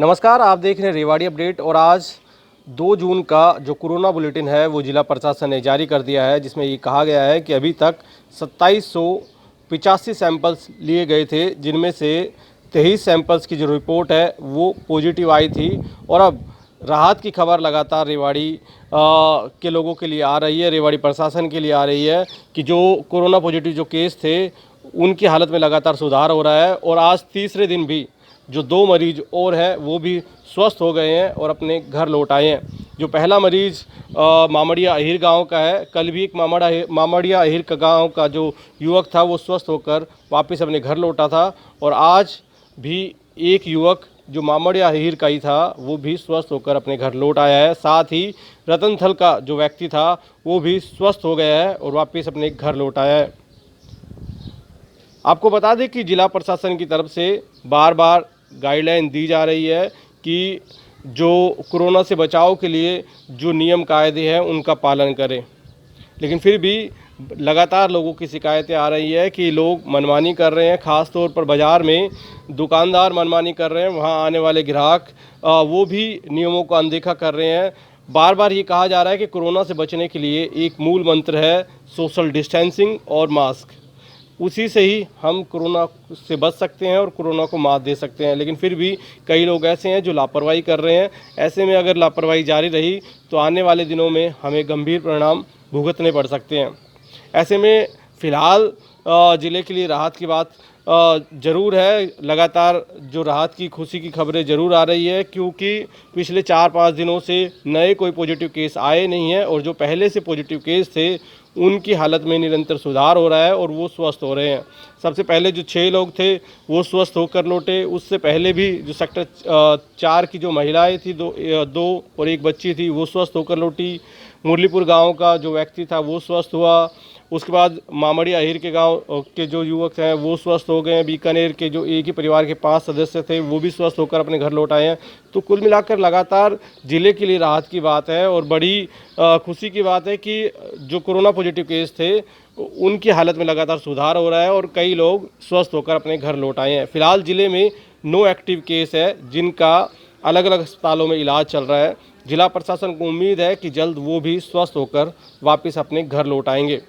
नमस्कार, आप देख रहे हैं रेवाड़ी अपडेट। और आज 2 जून का जो कोरोना बुलेटिन है वो जिला प्रशासन ने जारी कर दिया है, जिसमें ये कहा गया है कि अभी तक 2785 सैंपल्स लिए गए थे, जिनमें से 23 सैंपल्स की जो रिपोर्ट है वो पॉजिटिव आई थी। और अब राहत की खबर लगातार रेवाड़ी के लोगों के लिए आ रही है, रेवाड़ी प्रशासन के लिए आ रही है कि जो कोरोना पॉजिटिव जो केस थे उनकी हालत में लगातार सुधार हो रहा है। और आज तीसरे दिन भी जो 2 मरीज और हैं वो भी स्वस्थ हो गए हैं और अपने घर लौट आए हैं। जो पहला मरीज मामड़िया अहिर गांव का है, कल भी एक मामड़िया अहिर का गांव का जो युवक था वो स्वस्थ होकर वापस अपने घर लौटा था। और आज भी एक युवक जो मामड़िया अहिर का ही था वो भी स्वस्थ होकर अपने घर लौट आया है। साथ ही रतनथल का जो व्यक्ति था वो भी स्वस्थ हो गया है और वापस अपने घर लौट आया है। आपको बता दें कि जिला प्रशासन की तरफ से बार बार गाइडलाइन दी जा रही है कि जो कोरोना से बचाव के लिए जो नियम कायदे हैं उनका पालन करें, लेकिन फिर भी लगातार लोगों की शिकायतें आ रही है कि लोग मनमानी कर रहे हैं। ख़ास तौर पर बाज़ार में दुकानदार मनमानी कर रहे हैं, वहां आने वाले ग्राहक वो भी नियमों को अनदेखा कर रहे हैं। बार बार ये कहा जा रहा है कि कोरोना से बचने के लिए एक मूल मंत्र है सोशल डिस्टेंसिंग और मास्क। उसी से ही हम कोरोना से बच सकते हैं और कोरोना को मात दे सकते हैं, लेकिन फिर भी कई लोग ऐसे हैं जो लापरवाही कर रहे हैं। ऐसे में अगर लापरवाही जारी रही तो आने वाले दिनों में हमें गंभीर परिणाम भुगतने पड़ सकते हैं। ऐसे में फ़िलहाल ज़िले के लिए राहत की बात ज़रूर है। लगातार जो राहत की खुशी की खबरें ज़रूर आ रही है, क्योंकि पिछले 4-5 दिनों से नए कोई पॉजिटिव केस आए नहीं हैं और जो पहले से पॉजिटिव केस थे उनकी हालत में निरंतर सुधार हो रहा है और वो स्वस्थ हो रहे हैं। सबसे पहले जो 6 लोग थे वो स्वस्थ होकर लौटे। उससे पहले भी जो सेक्टर 4 की जो महिलाएं थी, दो और एक बच्ची थी, वो स्वस्थ होकर लौटी। मुरलीपुर गांव का जो व्यक्ति था वो स्वस्थ हुआ। उसके बाद मामड़ी अहिर के गांव के जो युवक हैं वो स्वस्थ हो गए हैं। बीकानेर के जो एक ही परिवार के 5 सदस्य थे वो भी स्वस्थ होकर अपने घर लौट आए हैं। तो कुल मिलाकर लगातार ज़िले के लिए राहत की बात है और बड़ी खुशी की बात है कि जो कोरोना पॉजिटिव केस थे उनकी हालत में लगातार सुधार हो रहा है और कई लोग स्वस्थ होकर अपने घर लौट आए हैं। फिलहाल ज़िले में 9 एक्टिव केस है जिनका अलग अलग अस्पतालों में इलाज चल रहा है। जिला प्रशासन को उम्मीद है कि जल्द वो भी स्वस्थ होकर वापस अपने घर लौट आएंगे।